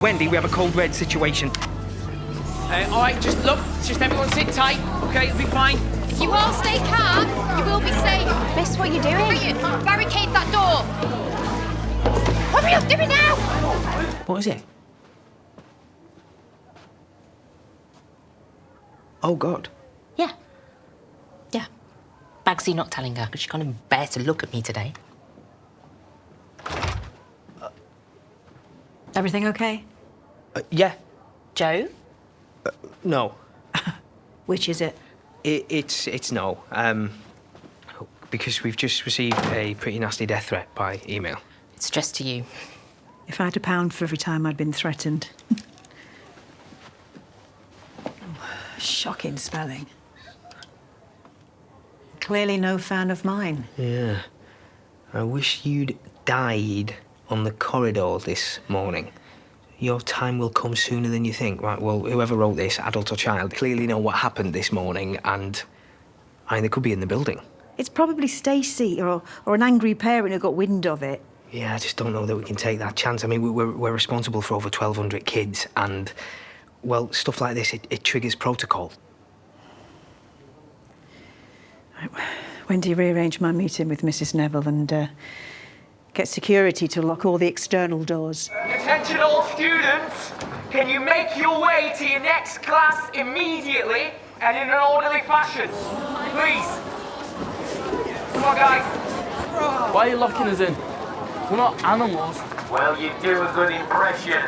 Wendy, we have a code red situation. All right, just everyone sit tight, okay? It'll be fine. If you all stay calm, you will be safe. Miss, what are you doing? Brilliant. Barricade that door. Hurry up, do it now! What is it? Oh, God. Yeah. Bagsy not telling her because she can't even bear to look at me today. Everything okay? Yeah. Joe? No. Which is it? It's no. Because we've just received a pretty nasty death threat by email. It's addressed to you. If I had £1 for every time I'd been threatened. Shocking spelling. Clearly no fan of mine. Yeah. I wish you'd died on the corridor this morning. Your time will come sooner than you think. Right, well, whoever wrote this, adult or child, clearly know what happened this morning, and they could be in the building. It's probably Stacey or an angry parent who got wind of it. Yeah, I just don't know that we can take that chance. I mean, we're responsible for over 1,200 kids, and, well, stuff like this, it triggers protocol. Wendy rearranged my meeting with Mrs. Neville and get security to lock all the external doors. Attention all students! Can you make your way to your next class immediately and in an orderly fashion? Please. Come on, guys. Why are you locking us in? We're not animals. Well, you do a good impression.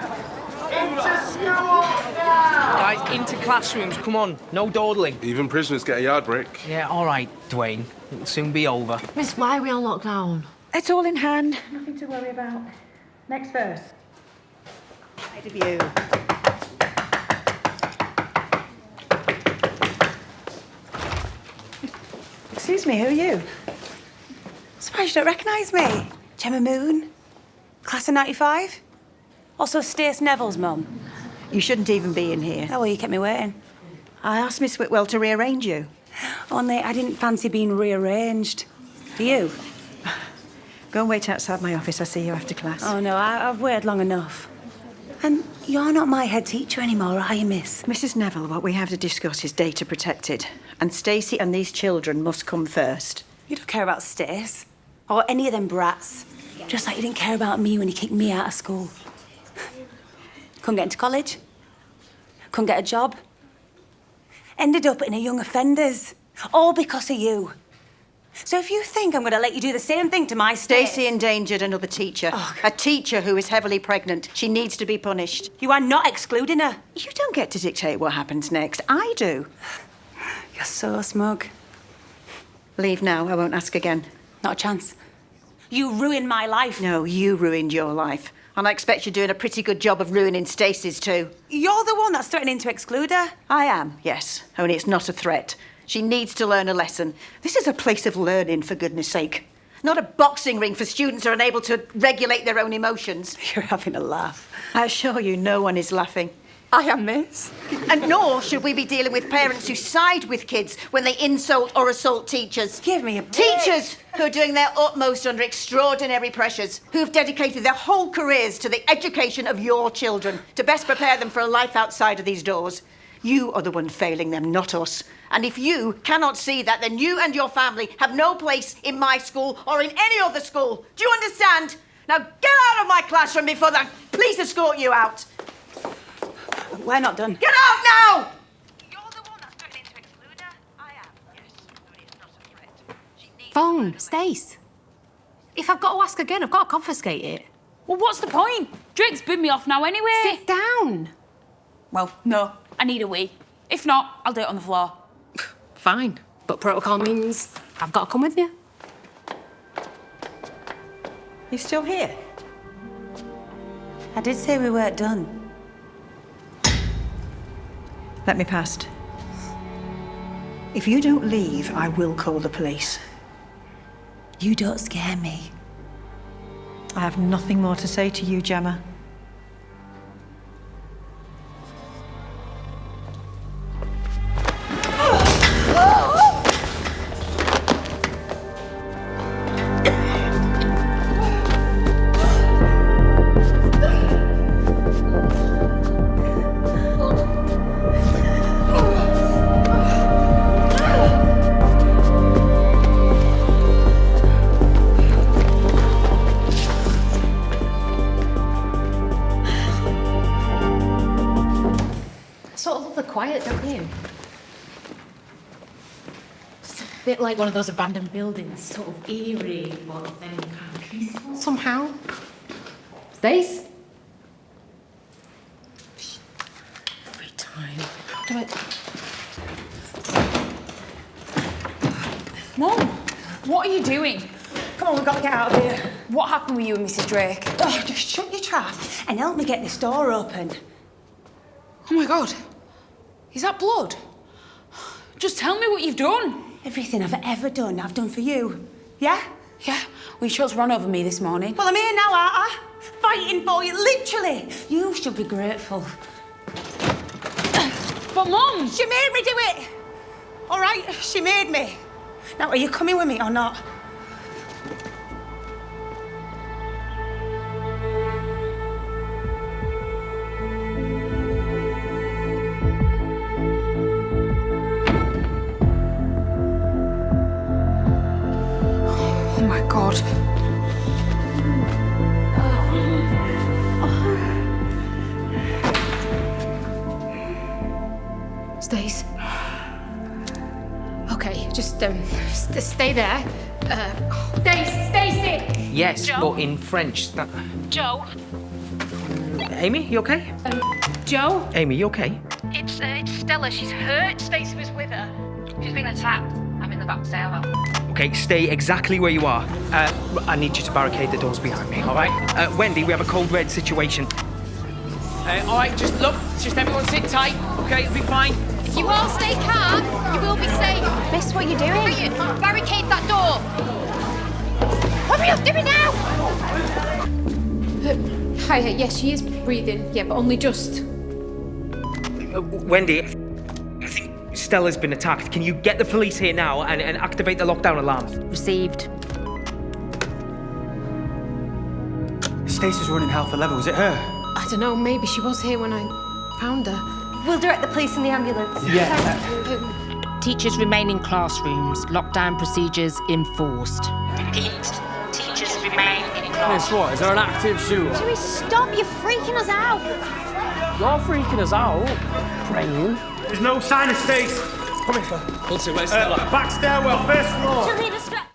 Into school now! Guys, into classrooms, come on. No dawdling. Even prisoners get a yard break. Yeah, all right, Dwayne. It'll soon be over. Miss, why are we on lockdown? It's all in hand. Nothing to worry about. Next verse. Side of you. Excuse me, who are you? Surprised you don't recognise me. Gemma Moon, class of 95. Also Stace Neville's mum. You shouldn't even be in here. Oh, well, you kept me waiting. I asked Miss Whitwell to rearrange you. Only I didn't fancy being rearranged. Do you? Go and wait outside my office. I'll see you after class. Oh, no, I've waited long enough. And you're not my head teacher anymore, are you, miss? Mrs. Neville, what we have to discuss is data protected. And Stacey and these children must come first. You don't care about Stace. Or any of them brats. Just like you didn't care about me when you kicked me out of school. Couldn't get into college. Couldn't get a job. Ended up in a young offenders. All because of you. So if you think I'm going to let you do the same thing to my Stacey endangered another teacher. Oh. A teacher who is heavily pregnant. She needs to be punished. You are not excluding her. You don't get to dictate what happens next. I do. You're so smug. Leave now. I won't ask again. Not a chance. You ruined my life. No, you ruined your life. And I expect you're doing a pretty good job of ruining Stacey's too. You're the one that's threatening to exclude her. I am, yes. Only it's not a threat. She needs to learn a lesson. This is a place of learning, for goodness sake. Not a boxing ring for students who are unable to regulate their own emotions. You're having a laugh. I assure you, no one is laughing. I am, miss. And nor should we be dealing with parents who side with kids when they insult or assault teachers. Give me a break. Teachers who are doing their utmost under extraordinary pressures, who've dedicated their whole careers to the education of your children, to best prepare them for a life outside of these doors. You are the one failing them, not us. And if you cannot see that, then you and your family have no place in my school or in any other school. Do you understand? Now get out of my classroom before the police escort you out. We're not done. Get out now! You're the one that's threatening to exclude her. I am, yes. But it's not a threat. She needs Phone, Stace. If I've got to ask again, I've got to confiscate it. Well, what's the point? Drake's been me off now anyway. Sit down. Well, no, I need a wee. If not, I'll do it on the floor. Fine, but protocol means I've got to come with you. You still here? I did say we weren't done. Let me past. If you don't leave, I will call the police. You don't scare me. I have nothing more to say to you, Gemma. sort of love the quiet, don't you? It's a bit like one of those abandoned buildings, sort of eerie, but then kind of peaceful somehow. Stace? Free time. Do it. Mum, what are you doing? Come on, we've got to get out of here. What happened with you and Mrs. Drake? Oh, just shut your trap and help me get this door open. Oh my God. Is that blood? Just tell me what you've done. Everything I've ever done, I've done for you. Yeah? Yeah, well, you chose run over me this morning. Well, I'm here now, aren't I? Fighting for you, literally. You should be grateful. But Mum! She made me do it. All right, she made me. Now, are you coming with me or not? Oh my God. Stace. Okay, just stay there. Stacey! Yes, Joe? but in French. That... Joe? Amy, you okay? Joe? Amy, you okay? It's Stella. She's hurt. Stacey was with her. She's been attacked. I'm in the back stairwell. Okay, stay exactly where you are. I need you to barricade the doors behind me, all right? Wendy, we have a code red situation. All right, just look, just everyone sit tight, okay? It'll be fine. If you all stay calm, you will be safe. Miss, what are you doing? Brilliant. Barricade that door. Hurry up, do it now! Hi, yes, she is breathing. Yeah, but only just. Wendy, I think Stella's been attacked. Can you get the police here now and activate the lockdown alarm? Received. Stacey's running hell for leather. Was it her? I don't know, maybe she was here when I found her. We'll direct the police and the ambulance. Teachers remain in classrooms. Lockdown procedures enforced. Repeat. Teachers remain in classrooms. Miss, what? Is there an active shooter? Jimmy, stop! You're freaking us out. You're freaking us out. Praying. There's no sign of Stace. Come here, sir. Where's Stella? Back stairwell, first floor. Jimmy, just